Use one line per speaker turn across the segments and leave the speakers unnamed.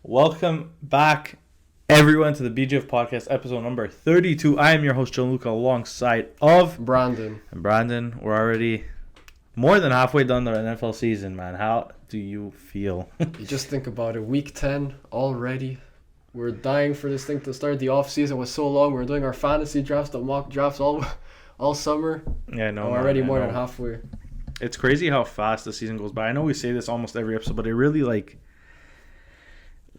Welcome back, everyone, to the BGF podcast, episode number 32. I am your host, Gianluca, alongside of
Brandon.
And Brandon, we're already more than halfway done the NFL season, man. How do you feel?
You just think about it. Week 10 already. We're dying for this thing to start. The off season was so long. We're doing our fantasy drafts, the mock drafts all summer.
Yeah, I know.
We're already more than halfway.
It's crazy how fast the season goes by. I know we say this almost every episode, but it really,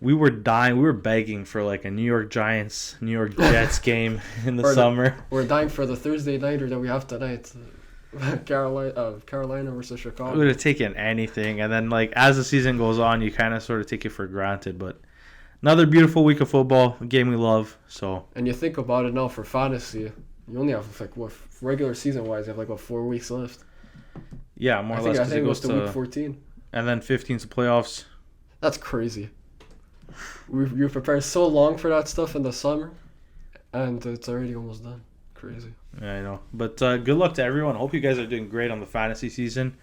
we were dying. We were begging for, a New York Giants, New York Jets game in the summer.
We're dying for the Thursday nighter that we have tonight. Carolina versus Chicago.
We would have taken anything. And then, as the season goes on, you kind of sort of take it for granted. But another beautiful week of football, a game we love. So.
And you think about it now for fantasy, you only have, regular season-wise, you have, 4 weeks left.
Yeah, more or less.
I think it goes to week 14.
And then 15's the playoffs.
That's crazy. You prepare so long for that stuff in the summer, and it's already almost done. Crazy.
Yeah, I know. But good luck to everyone. Hope you guys are doing great on the fantasy season.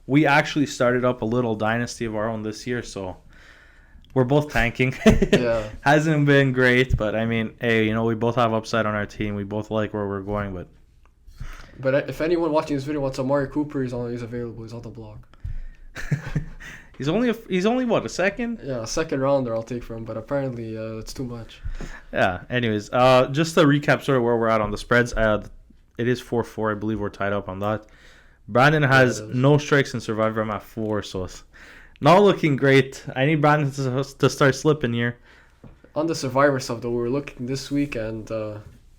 We actually started up a little dynasty of our own this year, so we're both tanking.
Yeah.
Hasn't been great, but I mean, hey, we both have upside on our team. We both like where we're going,
But if anyone watching this video wants Amari Cooper, he's available. He's on the blog.
He's only what, a second?
Yeah, a second rounder I'll take from him, but apparently it's too much.
Yeah. Anyways, just to recap sort of where we're at on the spreads. It is 4-4. I believe we're tied up on that. Brandon has no strikes in Survivor. I'm at 4, so it's not looking great. I need Brandon to start slipping here.
On the Survivor stuff, though, we were looking this week, and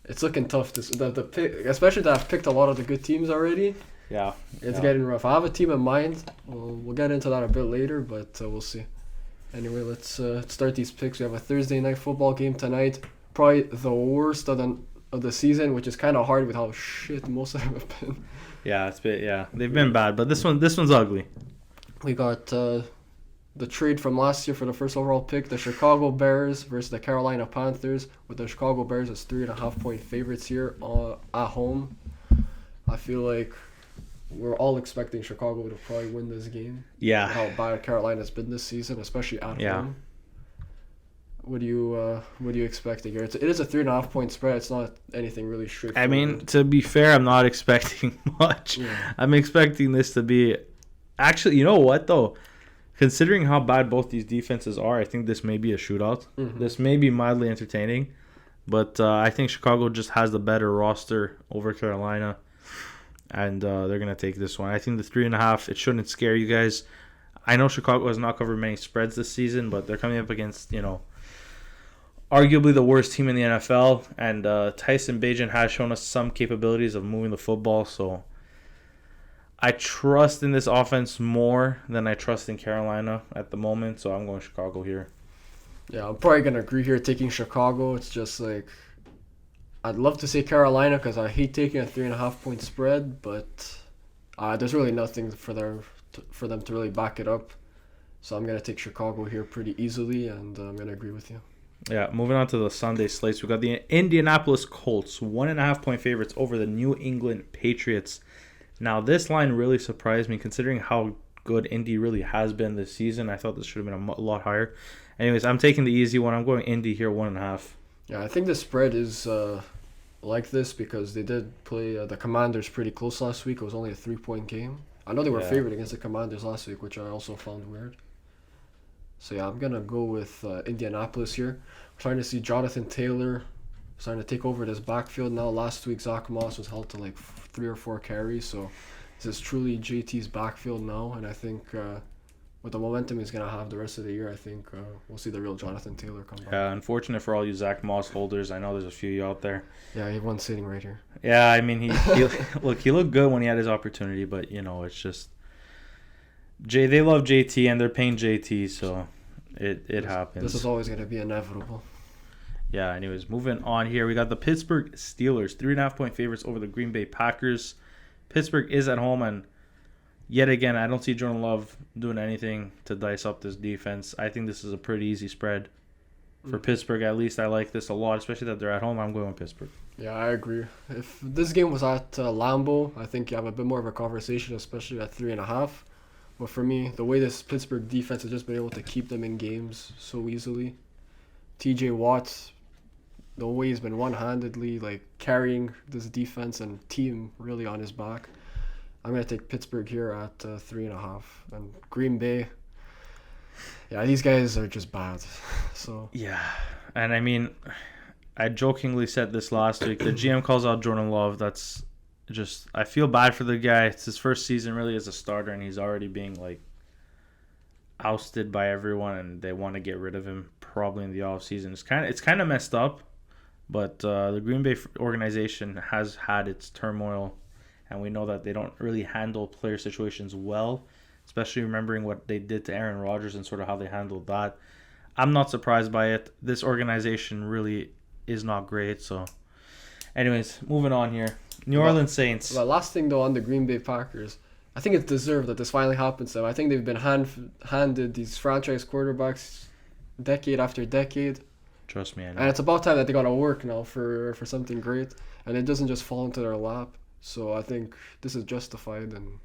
it's looking tough. The pick, especially that I've picked a lot of the good teams already.
Yeah.
It's getting rough. I have a team in mind. We'll get into that a bit later, but we'll see. Anyway, let's start these picks. We have a Thursday night football game tonight. Probably the worst of the season, which is kind of hard with how shit most of them have been.
Yeah, they've been bad, but this one's ugly.
We got the trade from last year for the first overall pick, the Chicago Bears versus the Carolina Panthers, with the Chicago Bears as 3.5-point favorites here at home. I feel like we're all expecting Chicago to probably win this game.
Yeah.
How bad Carolina's been this season, especially at home. What are you expecting here? It is a 3.5-point spread. It's not anything really straightforward.
I mean, to be fair, I'm not expecting much.
Yeah.
I'm expecting this to be... Actually, you know what, though? Considering how bad both these defenses are, I think this may be a shootout. Mm-hmm. This may be mildly entertaining. But I think Chicago just has the better roster over Carolina. And they're going to take this one. I think the 3.5, it shouldn't scare you guys. I know Chicago has not covered many spreads this season, but they're coming up against, arguably the worst team in the NFL. And Tyson Bagent has shown us some capabilities of moving the football. So I trust in this offense more than I trust in Carolina at the moment. So I'm going Chicago here.
Yeah, I'm probably going to agree here taking Chicago. It's just I'd love to say Carolina because I hate taking a 3.5-point spread, but there's really nothing for them to really back it up. So I'm going to take Chicago here pretty easily, and I'm going to agree with you.
Yeah, moving on to the Sunday slates. We got the Indianapolis Colts, 1.5-point favorites over the New England Patriots. Now, this line really surprised me considering how good Indy really has been this season. I thought this should have been a lot higher. Anyways, I'm taking the easy one. I'm going Indy here, 1.5.
Yeah, I think the spread is like this because they did play the Commanders pretty close last week. It was only a 3-point game. I know they were favored against the Commanders last week, which I also found weird. So yeah, I'm going to go with Indianapolis here. We're starting to see Jonathan Taylor starting to take over this backfield now. Last week, Zach Moss was held to 3 or 4 carries. So this is truly JT's backfield now. And I think with the momentum he's going to have the rest of the year, I think we'll see the real Jonathan Taylor come back.
Yeah, unfortunate for all you Zach Moss holders. I know there's a few of you out there.
Yeah, he won sitting right here.
Yeah, I mean, he looked good when he had his opportunity, but, it's just... they love JT, and they're paying JT, so it happens.
This is always going to be inevitable.
Yeah, anyways, moving on here. We got the Pittsburgh Steelers, 3.5-point favorites over the Green Bay Packers. Pittsburgh is at home, and yet again, I don't see Jordan Love doing anything to dice up this defense. I think this is a pretty easy spread. For Pittsburgh, at least, I like this a lot, especially that they're at home. I'm going with Pittsburgh.
Yeah, I agree. If this game was at Lambeau, I think you have a bit more of a conversation, especially at 3.5. But for me, the way this Pittsburgh defense has just been able to keep them in games so easily, T.J. Watt, the way he's been one-handedly carrying this defense and team really on his back, I'm gonna take Pittsburgh here at 3.5. And Green Bay, yeah, these guys are just bad. So
yeah, and I mean, I jokingly said this last week. The GM calls out Jordan Love. That's just, I feel bad for the guy. It's his first season really as a starter, and he's already being ousted by everyone, and they want to get rid of him probably in the offseason. It's kind of messed up, but the Green Bay organization has had its turmoil, and we know that they don't really handle player situations well, especially remembering what they did to Aaron Rodgers and sort of how they handled that. I'm not surprised by it. This organization really is not great. So anyways, moving on here. New Orleans Saints.
The last thing, though, on the Green Bay Packers, I think it's deserved that this finally happens to them. I think they've been handed these franchise quarterbacks decade after decade.
Trust me, I know.
And it's about time that they got to work now for something great. And it doesn't just fall into their lap. So I think this is justified. And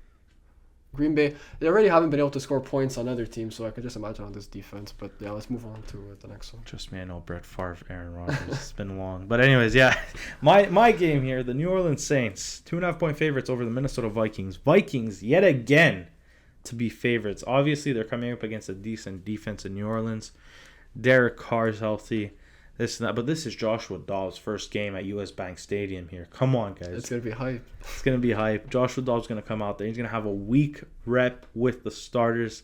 Green Bay, they already haven't been able to score points on other teams, so I can just imagine on this defense. But yeah, let's move on to the next one.
Trust me, I know Brett Favre, Aaron Rodgers. It's been long. But anyways, yeah, my game here, the New Orleans Saints, 2.5-point favorites over the Minnesota Vikings. Vikings, yet again, to be favorites. Obviously, they're coming up against a decent defense in New Orleans. Derek Carr's healthy. This and that, but this is Joshua Dobbs' first game at US Bank Stadium here. Come on, guys.
It's going to be hype.
It's going to be hype. Joshua Dobbs is going to come out there. He's going to have a week rep with the starters.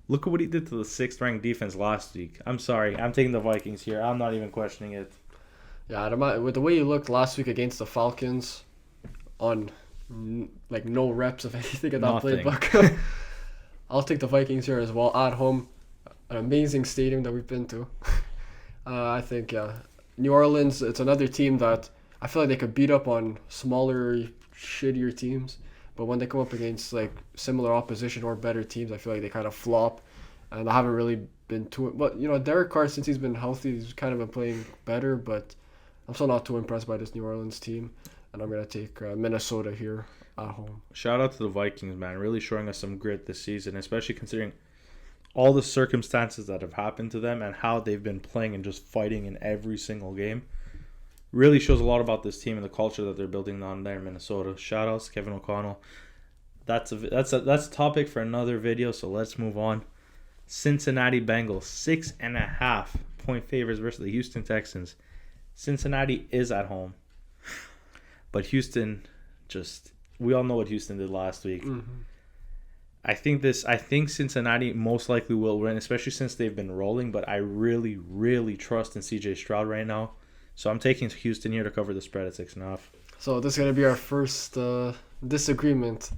Look at what he did to the 6th-ranked defense last week. I'm sorry. I'm taking the Vikings here. I'm not even questioning it.
Yeah, with the way you looked last week against the Falcons on, no reps of anything at that playbook, I'll take the Vikings here as well. At home, an amazing stadium that we've been to. I think, yeah. New Orleans, it's another team that I feel like they could beat up on smaller, shittier teams. But when they come up against, similar opposition or better teams, I feel like they kind of flop. And I haven't really been too... But, Derek Carr, since he's been healthy, he's kind of been playing better. But I'm still not too impressed by this New Orleans team. And I'm going to take Minnesota here at home.
Shout out to the Vikings, man. Really showing us some grit this season, especially considering all the circumstances that have happened to them and how they've been playing and just fighting in every single game. Really shows a lot about this team and the culture that they're building on there in Minnesota. Shout outs to Kevin O'Connell. That's a topic for another video, so let's move on. Cincinnati Bengals, 6.5-point favorites versus the Houston Texans. Cincinnati is at home, but Houston we all know what Houston did last week.
Mm-hmm.
I think Cincinnati most likely will win, especially since they've been rolling, but I really, really trust in CJ Stroud right now. So I'm taking Houston here to cover the spread at 6.5.
So this is going to be our first disagreement.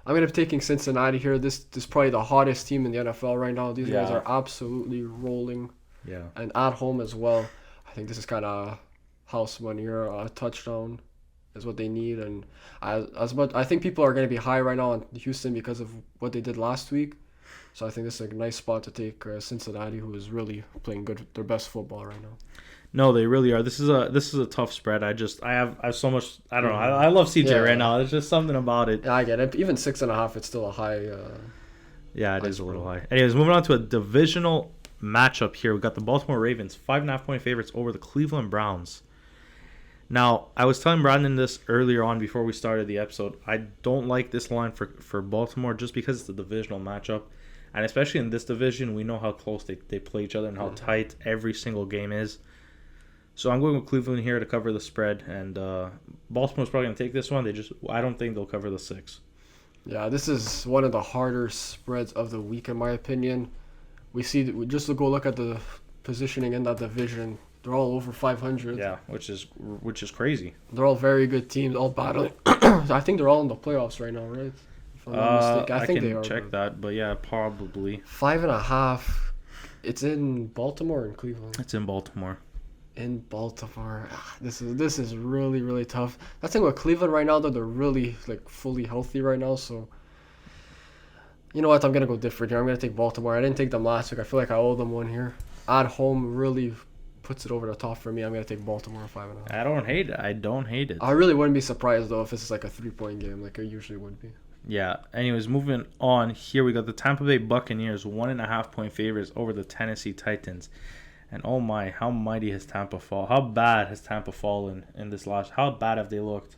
I'm going to be taking Cincinnati here. This is probably the hottest team in the NFL right now. These guys are absolutely rolling.
Yeah. And
at home as well. I think this is kind of house money here. A touchdown is what they need. And I think people are going to be high right now on Houston because of what they did last week. So I think this is a nice spot to take Cincinnati, who is really playing their best football right now.
No, they really are. This is a tough spread. I have so much. I don't know. I love CJ right now. There's just something about it.
Yeah, I get it. Even 6.5, it's still a high.
Yeah, it is a little high. Anyways, moving on to a divisional matchup here. We got the Baltimore Ravens, 5.5-point favorites over the Cleveland Browns. Now, I was telling Brandon this earlier on before we started the episode. I don't like this line for Baltimore just because it's a divisional matchup. And especially in this division, we know how close they play each other and how tight every single game is. So I'm going with Cleveland here to cover the spread. And Baltimore's probably going to take this one. I don't think they'll cover the 6.
Yeah, this is one of the harder spreads of the week, in my opinion. We just to go look at the positioning in that division. They're all over 500.
Yeah, which is crazy.
They're all very good teams, all battling. I think they're all in the playoffs right now, right? If I'm not mistaken. I think they are.
Check that, but yeah, probably.
5.5. It's in Baltimore and Cleveland.
It's in Baltimore.
In Baltimore, this is really, really tough. That's the thing with Cleveland right now, though, they're really fully healthy right now. So, you know what? I'm gonna go different here. I'm gonna take Baltimore. I didn't take them last week. I feel like I owe them one here. At home really puts it over the top for me. I'm gonna take Baltimore 5.5.
I don't hate it.
I really wouldn't be surprised though if this is a 3-point game, like it usually would be.
Yeah. Anyways, moving on here, we got the Tampa Bay Buccaneers 1.5 point favorites over the Tennessee Titans. And oh my, how mighty has Tampa fallen? How bad has Tampa fallen in this last? How bad have they looked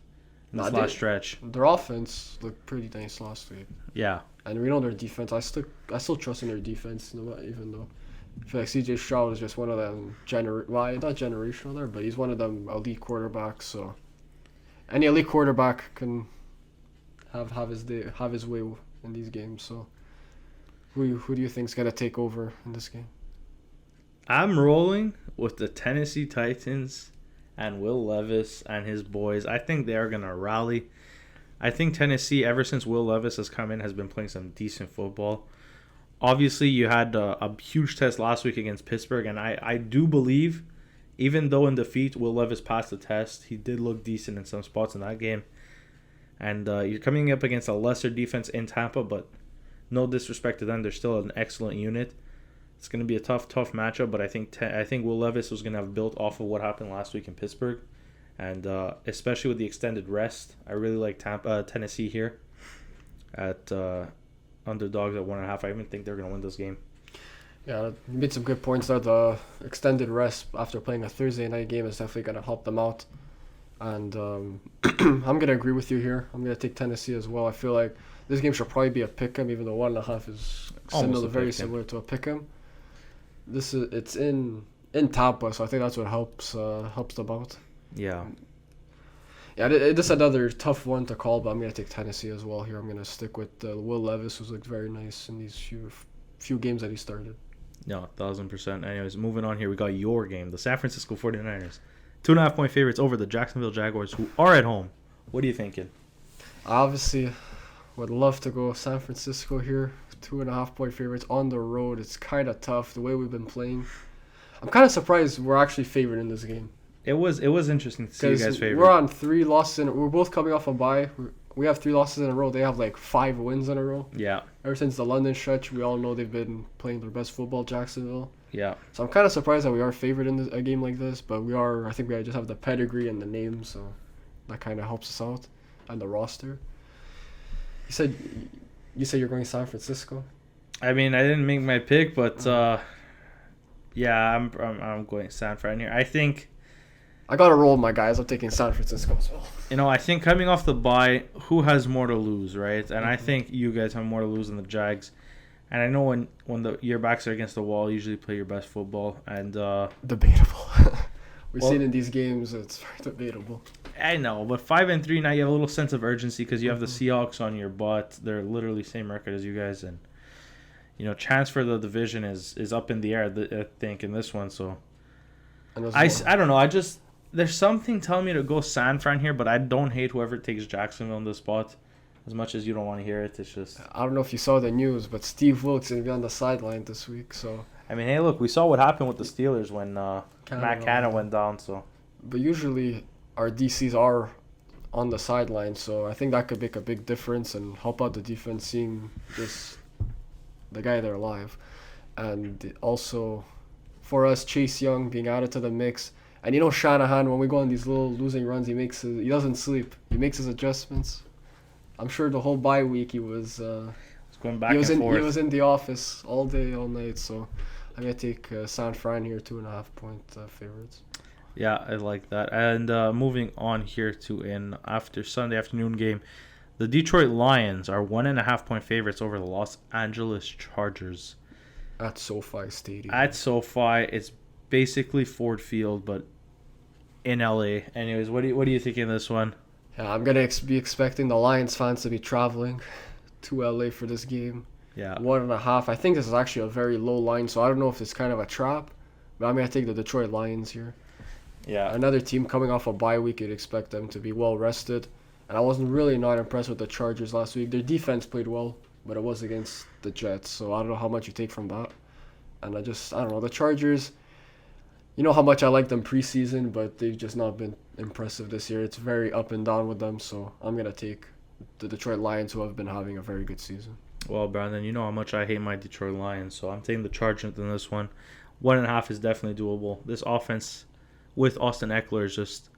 in this last stretch?
Their offense looked pretty nice last week.
Yeah.
And we know their defense. I still trust in their defense, even though I feel like CJ Stroud is just one of them not generational there, but he's one of them elite quarterbacks. So any elite quarterback can have his way in these games. So who do you think's gonna take over in this game?
I'm rolling with the Tennessee Titans and Will Levis and his boys. I think they are going to rally. I think Tennessee, ever since Will Levis has come in, has been playing some decent football. Obviously, you had a huge test last week against Pittsburgh, and I do believe, even though in defeat, Will Levis passed the test. He did look decent in some spots in that game. And you're coming up against a lesser defense in Tampa, but no disrespect to them. They're still an excellent unit. It's going to be a tough matchup, but I think Will Levis was going to have built off of what happened last week in Pittsburgh, and especially with the extended rest, I really like Tennessee here at underdogs at 1.5. I even think they're going to win this game.
Yeah, you made some good points there. The extended rest after playing a Thursday night game is definitely going to help them out, and I'm going to agree with you here. I'm going to take Tennessee as well. I feel like this game should probably be a pick'em, even though 1.5 is very similar to a pick'em. It's in Tampa, so I think that's what helps them out.
Yeah.
Yeah, this is another tough one to call, but I'm gonna take Tennessee as well here. I'm gonna stick with Will Levis, who's looked very nice in these few games that he started.
No, 1,000%. Anyways, moving on here, we got your game, the San Francisco 49ers, 2.5 point favorites over the Jacksonville Jaguars, who are at home. What are you thinking?
Obviously, would love to go San Francisco here. 2.5 point favorites on the road. It's kind of tough the way we've been playing. I'm kind of surprised we're actually favored in this game.
It was interesting to see you guys favored.
We're on 3 losses we're both coming off a bye. We have 3 losses in a row. They have like 5 wins in a row.
Yeah.
Ever since the London stretch, we all know they've been playing their best football, Jacksonville.
Yeah.
So I'm kind of surprised that we are favored in a game like this, but I think we just have the pedigree and the name, so that kind of helps us out, and the roster. You said you're going San Francisco?
I mean, I didn't make my pick, but yeah, I'm going San Fran here. I think
I got to roll with my guys. I'm taking San Francisco as well.
I think coming off the bye, who has more to lose, right? And I think you guys have more to lose than the Jags. And I know when your backs are against the wall, you usually play your best football. And
debatable. We've seen in these games, it's very debatable.
I know, but 5-3 now, you have a little sense of urgency because you have the Seahawks on your butt. They're literally same record as you guys, and chance for the division is up in the air. I think in this one, so I don't know. There's something telling me to go San Fran here, but I don't hate whoever takes Jacksonville in this spot. As much as you don't want to hear it, it's just
I don't know if you saw the news, but Steve Wilkes is gonna be on the sideline this week. So
I mean, hey, look, we saw what happened with the Steelers when Matt Canada went down. So,
but usually our DCs are on the sideline, so I think that could make a big difference and help out the defense seeing the guy there alive. And also, for us, Chase Young being added to the mix. And Shanahan, when we go on these little losing runs, he doesn't sleep. He makes his adjustments. I'm sure the whole bye week he was
going back and forth.
He was in the office all day, all night. So I'm going to take San Fran here, 2.5 point favorites.
Yeah, I like that. And moving on here to an Sunday afternoon game, the Detroit Lions are 1.5 point favorites over the Los Angeles Chargers.
At SoFi Stadium.
At SoFi, it's basically Ford Field, but in LA. Anyways, what do you think of this one?
Yeah, I'm gonna be expecting the Lions fans to be traveling to LA for this game.
Yeah.
1.5. I think this is actually a very low line, so I don't know if it's kind of a trap, but I'm gonna take the Detroit Lions here.
Yeah.
Another team coming off a bye week, you'd expect them to be well rested. And I wasn't really not impressed with the Chargers last week. Their defense played well, but it was against the Jets, so I don't know how much you take from that. And I don't know. The Chargers, you know how much I like them preseason, but they've just not been impressive this year. It's very up and down with them, so I'm going to take the Detroit Lions, who have been having a very good season.
Well, Brandon, you know how much I hate my Detroit Lions, so I'm taking the Chargers in this one. 1.5 is definitely doable. This offense with Austin Eckler is just,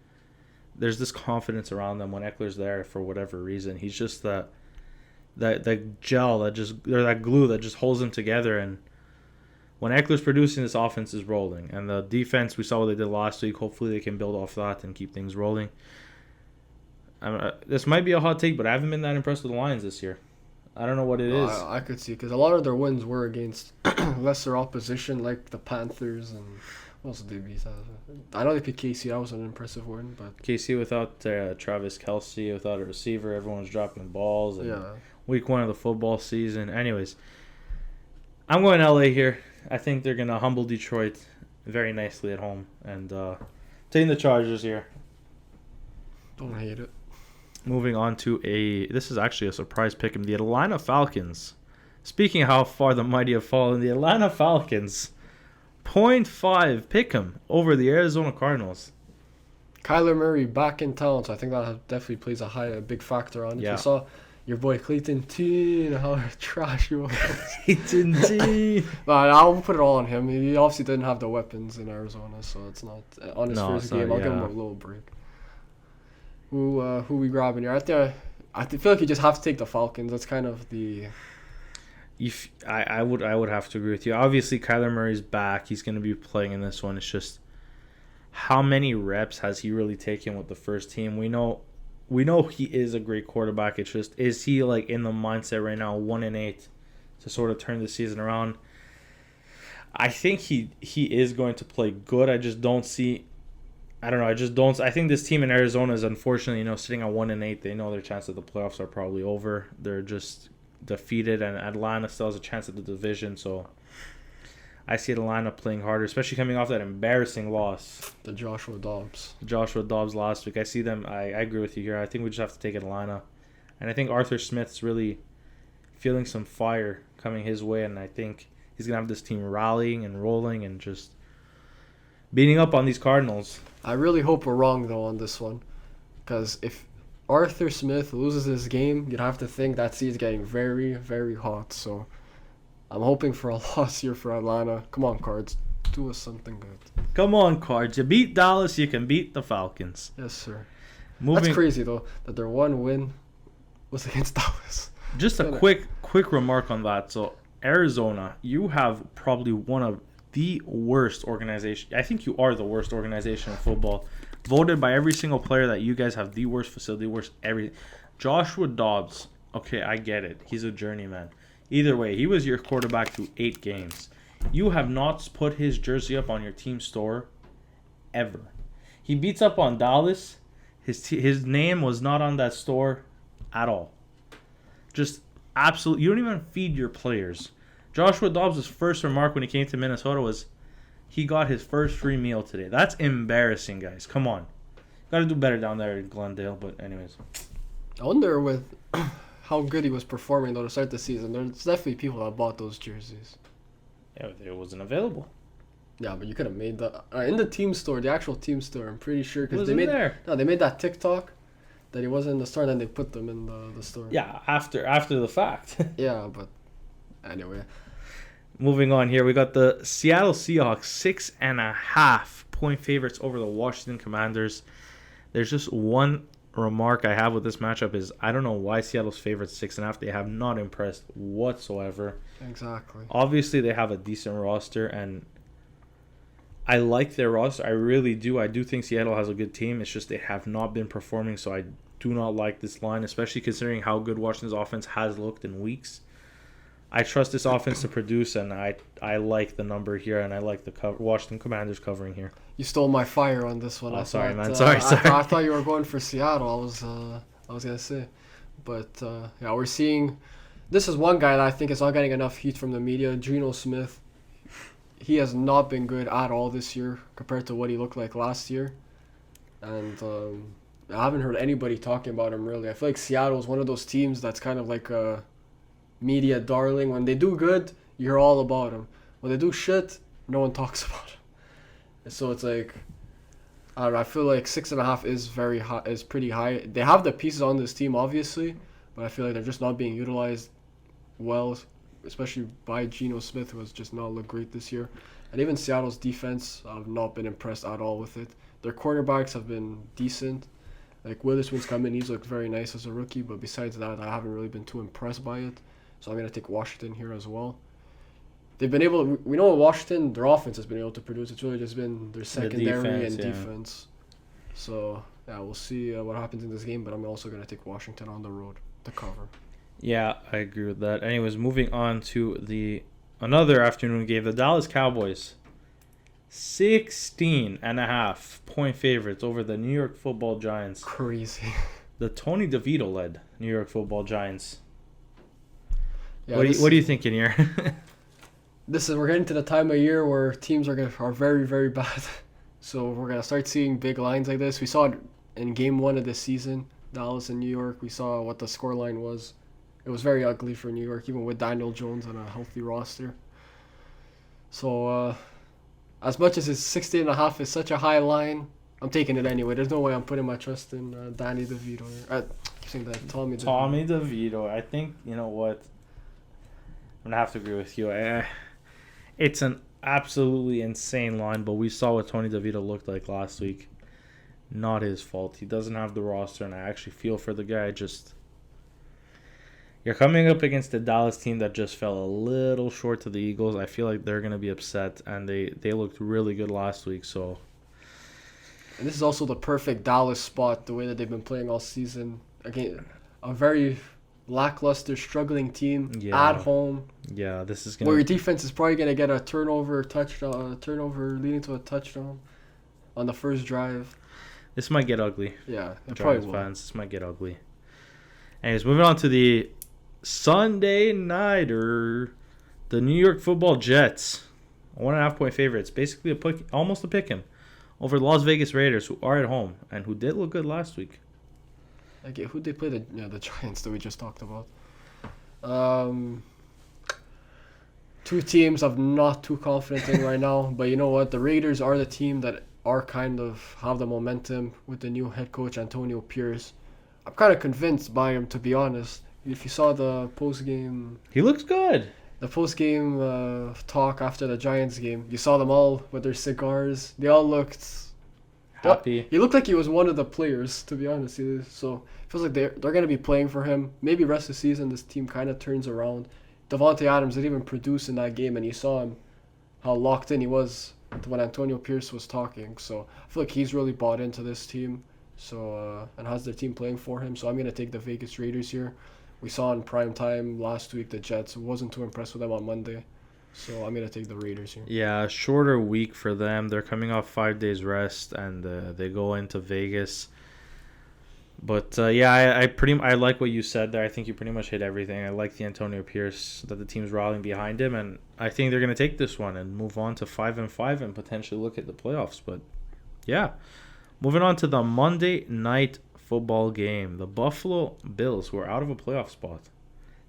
there's this confidence around them when Eckler's there for whatever reason. He's just that gel that just or that glue that just holds them together. And when Eckler's producing, this offense is rolling. And the defense, we saw what they did last week. Hopefully they can build off that and keep things rolling. This might be a hot take, but I haven't been that impressed with the Lions this year. I don't know what it is.
I could see, because a lot of their wins were against lesser opposition, like the Panthers and what else did they beat? I know they beat KC. That was an impressive win, but
KC without Travis Kelce, without a receiver, everyone's dropping balls. And
yeah.
Week 1 of the football season. Anyways, I'm going LA here. I think they're going to humble Detroit very nicely at home. And taking the Chargers here.
Don't hate it.
Moving on to this is actually a surprise pick 'em. The Atlanta Falcons. Speaking of how far the mighty have fallen, the Atlanta Falcons, 0.5 pick 'em over the Arizona Cardinals.
Kyler Murray back in town, so I think that definitely plays a big factor on it.
Yeah.
You saw your boy Clayton T, how trash he was.
Clayton T.
I'll put it all on him. He obviously didn't have the weapons in Arizona, so it's not on his first game. I'll give him a little break. Who we grabbing here? I feel like you just have to take the Falcons. That's kind of the.
I would have to agree with you. Obviously, Kyler Murray's back. He's going to be playing in this one. It's just how many reps has he really taken with the first team? We know he is a great quarterback. It's just, is he like in the mindset right now, 1-8, to sort of turn the season around? I think he is going to play good. I just don't see. I don't know. I just don't. I think this team in Arizona is unfortunately, sitting at 1-8. They know their chance at the playoffs are probably over. They're just defeated, and Atlanta still has a chance at the division. So I see Atlanta playing harder, especially coming off that embarrassing loss.
The Joshua Dobbs
last week. I see them. I agree with you here. I think we just have to take Atlanta, and I think Arthur Smith's really feeling some fire coming his way, and I think he's gonna have this team rallying and rolling and just beating up on these Cardinals.
I really hope we're wrong, though, on this one. Because if Arthur Smith loses this game, you'd have to think that seat's getting very, very hot. So I'm hoping for a loss here for Atlanta. Come on, Cards. Do us something good.
Come on, Cards. You beat Dallas, you can beat the Falcons.
Yes, sir. That's crazy, though, that their one win was against Dallas.
Just a quick remark on that. So Arizona, you have probably one of the worst organization. I think you are the worst organization in football. Voted by every single player that you guys have the worst facility, worst everything. Joshua Dobbs, okay, I get it. He's a journeyman. Either way, he was your quarterback through 8 games. You have not put his jersey up on your team store ever. He beats up on Dallas. His name was not on that store at all. Just absolute. You don't even feed your players. Joshua Dobbs' first remark when he came to Minnesota was he got his first free meal today. That's embarrassing, guys. Come on. Got to do better down there in Glendale, but anyways.
I wonder with how good he was performing, though, to start the season. There's definitely people that bought those jerseys.
Yeah, it wasn't available.
Yeah, but you could have made that in the team store, the actual team store. I'm pretty sure because they made
there.
No, they made that TikTok that he wasn't in the store, and then they put them in the store.
Yeah, after the fact.
Yeah, but anyway.
Moving on here, we got the Seattle Seahawks 6.5 point favorites over the Washington Commanders. There's just one remark I have with this matchup is I don't know why Seattle's favorites 6.5. They have not impressed whatsoever.
Exactly.
Obviously, they have a decent roster, and I like their roster. I really do. I do think Seattle has a good team. It's just they have not been performing, so I do not like this line, especially considering how good Washington's offense has looked in weeks. I trust this offense to produce, and I like the number here, and I like the Washington Commanders covering here.
You stole my fire on this one.
Oh, sorry, man.
Sorry.
Sorry.
I thought you were going for Seattle. I was gonna say, but yeah, we're seeing. This is one guy that I think is not getting enough heat from the media. Geno Smith. He has not been good at all this year compared to what he looked like last year, and I haven't heard anybody talking about him really. I feel like Seattle is one of those teams that's kind of like a media darling. When they do good, you hear all about them. When they do shit, no one talks about them. So it's like, I don't know. I feel like 6.5 is very high. Is pretty high. They have the pieces on this team, obviously, but I feel like they're just not being utilized well, especially by Geno Smith, who has just not looked great this year. And even Seattle's defense, I've not been impressed at all with it. Their quarterbacks have been decent. Like, Witherspoon's come in, he's looked very nice as a rookie, but besides that, I haven't really been too impressed by it. So I'm going to take Washington here as well. They've been able to, we know Washington, their offense has been able to produce. It's really just been their secondary and defense. So, yeah, we'll see what happens in this game, but I'm also going to take Washington on the road to cover.
Yeah, I agree with that. Anyways, moving on to another afternoon game, the Dallas Cowboys. 16.5-point favorites over the New York Football Giants.
Crazy.
The Tony DeVito-led New York Football Giants.
Yeah,
what are you thinking here?
We're getting to the time of year where teams are very, very bad. So we're gonna start seeing big lines like this. We saw it in Game 1 of this season, Dallas and New York. We saw what the scoreline was. It was very ugly for New York, even with Daniel Jones on a healthy roster. So, as much as it's 16.5 is such a high line, I'm taking it anyway. There's no way I'm putting my trust in Danny DeVito. Tommy
DeVito. I think, you know what? I'm going to have to agree with you. It's an absolutely insane line, but we saw what Tony DeVito looked like last week. Not his fault. He doesn't have the roster, and I actually feel for the guy. You're coming up against a Dallas team that just fell a little short to the Eagles. I feel like they're going to be upset, and they looked really good last week. So,
and this is also the perfect Dallas spot, the way that they've been playing all season. Again, a very lackluster, struggling team at home.
Yeah, this is
where your defense is probably going to get a turnover leading to a touchdown on the first drive.
This might get ugly.
Yeah, it
Giants fans, this might get ugly. Anyways, moving on to the Sunday nighter, the New York Football Jets, 1.5-point favorites, basically almost a pick 'em over the Las Vegas Raiders, who are at home and who did look good last week.
Okay, who did play the Giants that we just talked about? Two teams I'm not too confident in right now, but you know what? The Raiders are the team that are kind of have the momentum with the new head coach Antonio Pierce. I'm kind of convinced by him, to be honest. If you saw the post-game...
He looks good.
The post-game talk after the Giants game, you saw them all with their cigars. They all looked...
happy.
He looked like he was one of the players, to be honest. So it feels like they're going to be playing for him. Maybe rest of the season, this team kind of turns around. Devontae Adams didn't even produce in that game, and you saw him, how locked in he was when Antonio Pierce was talking. So I feel like he's really bought into this team. So and has their team playing for him. So I'm going to take the Vegas Raiders here. We saw in prime time last week the Jets. Wasn't too impressed with them on Monday. So I'm going to take the Raiders here.
Yeah, shorter week for them. They're coming off 5 days rest, and they go into Vegas. But, yeah, I like what you said there. I think you pretty much hit everything. I like the Antonio Pierce, that the team's rallying behind him, and I think they're going to take this one and move on to 5-5 and potentially look at the playoffs. But, yeah. Moving on to the Monday night football game. The Buffalo Bills were out of a playoff spot.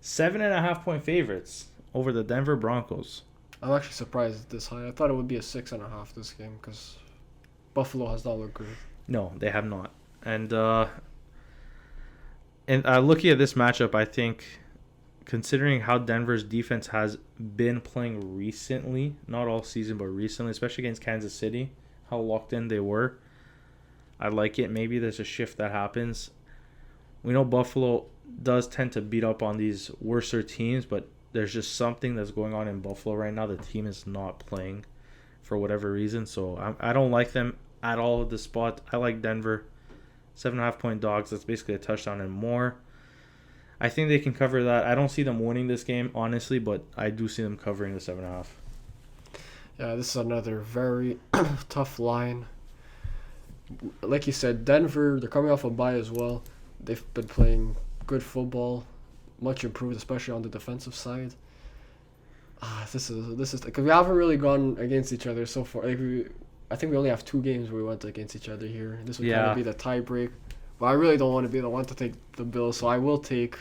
7.5-point favorites over the Denver Broncos.
I'm actually surprised it's this high. I thought it would be a 6.5 this game because Buffalo has not looked great.
No, they have not. And looking at this matchup, I think considering how Denver's defense has been playing recently, not all season, but recently, especially against Kansas City, how locked in they were, I like it. Maybe there's a shift that happens. We know Buffalo does tend to beat up on these worser teams, but there's just something that's going on in Buffalo right now. The team is not playing for whatever reason, so I don't like them at all at this spot. I like Denver. 7.5-point dogs. That's basically a touchdown and more. I think they can cover that. I don't see them winning this game, honestly, but I do see them covering the 7.5.
Yeah, this is another very tough line. Like you said, Denver, they're coming off a bye as well. They've been playing good football, much improved, especially on the defensive side. This is because we haven't really gone against each other so far. I think we only have 2 games where we went against each other here. This would kind of be the tie break. But I really don't want to be the one to take the Bills, so I will take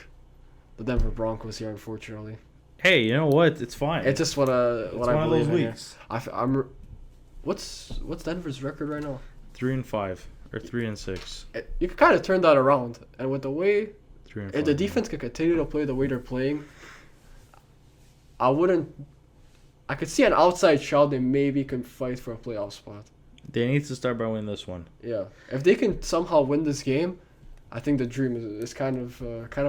the Denver Broncos here, unfortunately.
Hey, you know what? It's fine.
It's just what I believe in. It's one of those weeks. What's Denver's record right now?
3-5 or 3-6.
You can kind of turn that around, and with the way
3-5,
if the defense can continue to play the way they're playing, I could see an outside shot they maybe can fight for a playoff spot.
They need to start by winning this one.
Yeah, if they can somehow win this game, I think the dream is kind of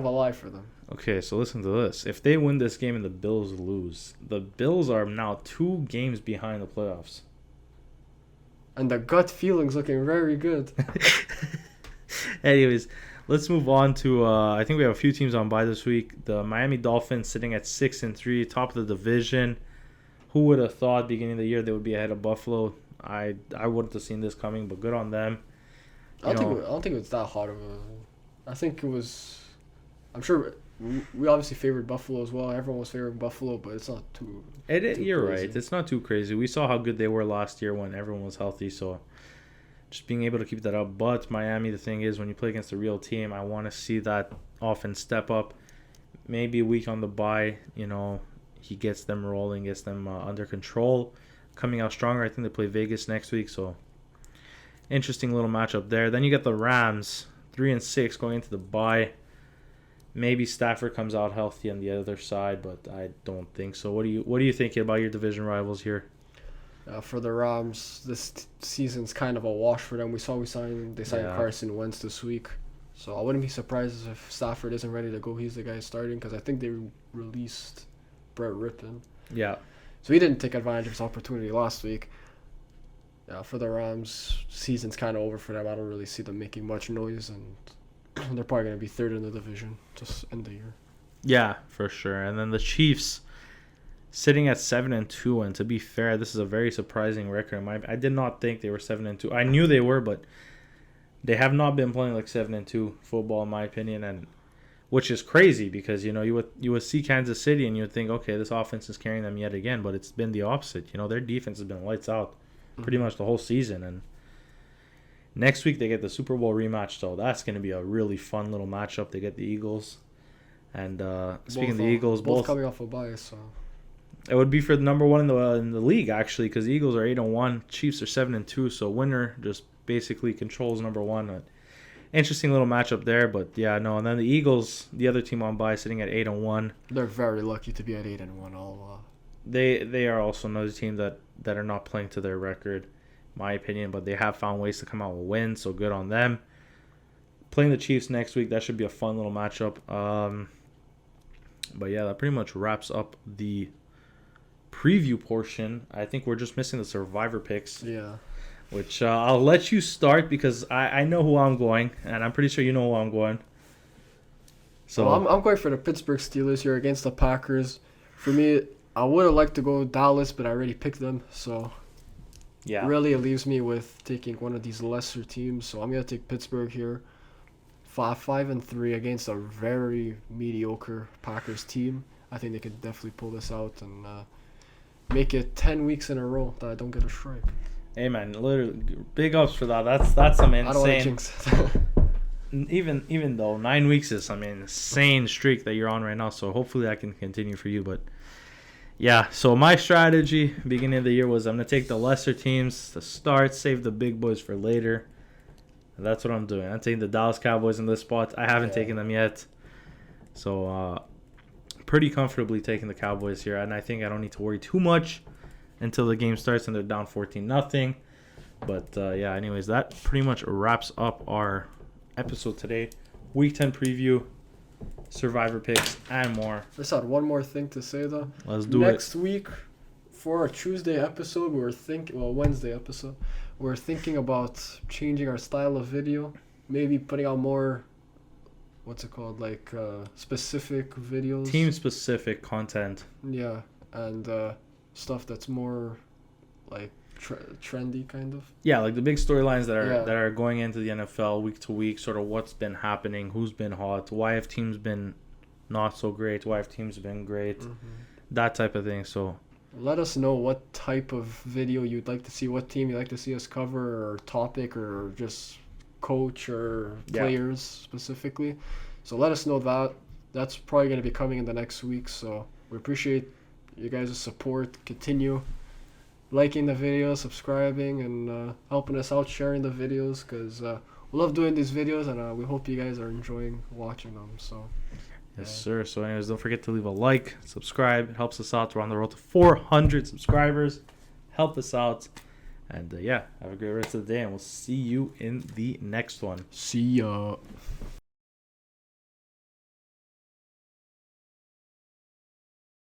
alive for them.
Okay, so listen to this. If they win this game and the Bills lose, the Bills are now 2 games behind the playoffs.
And the gut feeling's looking very good.
Anyways, let's move on to I think we have a few teams on bye this week. The Miami Dolphins sitting at 6-3, top of the division. Who would have thought beginning of the year they would be ahead of Buffalo? I wouldn't have seen this coming, but good on them.
I don't think it was that hot of a. I think it was. I'm sure we obviously favored Buffalo as well. Everyone was favoring Buffalo, but it's not too.
You're
crazy.
right. It's not too crazy. We saw how good they were last year when everyone was healthy. So just being able to keep that up. But Miami, the thing is, when you play against a real team, I want to see that offense step up. Maybe a week on the bye, he gets them rolling, gets them under control, coming out stronger. I think they play Vegas next week, so interesting little matchup there. Then you get the Rams, 3-6 going into the bye. Maybe Stafford comes out healthy on the other side, but I don't think so. What are you thinking about your division rivals here?
For the Rams, this season's kind of a wash for them. They signed Carson Wentz this week, so I wouldn't be surprised if Stafford isn't ready to go. He's the guy starting because I think they released Brett Rippon.
Yeah.
So he didn't take advantage of his opportunity last week. Yeah, for the Rams, season's kind of over for them. I don't really see them making much noise, and they're probably going to be third in the division just end the year.
Yeah, for sure. And then the Chiefs sitting at 7-2, and to be fair, this is a very surprising record. I did not think they were 7-2. I knew they were, but they have not been playing like 7-2 football, in my opinion, and which is crazy because you would see Kansas City and you would think, okay, this offense is carrying them yet again, but it's been the opposite. Their defense has been lights out pretty much the whole season, and next week they get the Super Bowl rematch, so that's going to be a really fun little matchup. They get the Eagles, and speaking of the Eagles,
both coming off a bye, so
it would be for the number one in the league actually, because the Eagles are 8-1, Chiefs are 7-2, so winner just basically controls number one. Interesting little matchup there, but yeah, no. And then the Eagles, the other team on bye, sitting at 8-1.
They're very lucky to be at 8-1.
They are also another team that are not playing to their record, my opinion, but they have found ways to come out with wins, so good on them. Playing the Chiefs next week, that should be a fun little matchup. But yeah, that pretty much wraps up the preview portion. I think we're just missing the survivor picks.
Yeah.
Which I'll let you start because I know who I'm going, and I'm pretty sure you know who I'm going. So
well, I'm going for the Pittsburgh Steelers here against the Packers. For me, I would have liked to go Dallas, but I already picked them. So
yeah,
really it leaves me with taking one of these lesser teams. So I'm going to take Pittsburgh here. 5-3 against a very mediocre Packers team. I think they could definitely pull this out and make it 10 weeks in a row that I don't get a strike.
Hey man, literally, big ups for that. That's some insane.
I don't want to jinx it.
even though 9 weeks is some insane streak that you're on right now, so hopefully that can continue for you. But yeah, so my strategy beginning of the year was I'm gonna take the lesser teams to start, save the big boys for later. And that's what I'm doing. I'm taking the Dallas Cowboys in this spot. I haven't taken them yet, so pretty comfortably taking the Cowboys here, and I think I don't need to worry too much until the game starts and they're down 14-0. But yeah, anyways, that pretty much wraps up our episode today. Week 10 preview, survivor picks, and more.
I just had one more thing to say though.
Let's do it.
Next week, for our Tuesday episode, Wednesday episode, we're thinking about changing our style of video. Maybe putting out more, specific videos.
Team-specific content.
Yeah, and stuff that's more like trendy kind of.
Yeah, like the big storylines that are going into the NFL week to week, sort of what's been happening, who's been hot, why have teams been not so great, why have teams been great, that type of thing. So
let us know what type of video you'd like to see, what team you'd like to see us cover, or topic, or just coach or players specifically. So let us know that. That's probably going to be coming in the next week. So we appreciate you guys' support. Continue liking the videos, subscribing, and helping us out, sharing the videos, because we love doing these videos, and we hope you guys are enjoying watching them. So
yes, sir. So anyways, don't forget to leave a like, subscribe. It helps us out. We're on the road to 400 subscribers. Help us out. And yeah, have a great rest of the day, and we'll see you in the next one.
See ya.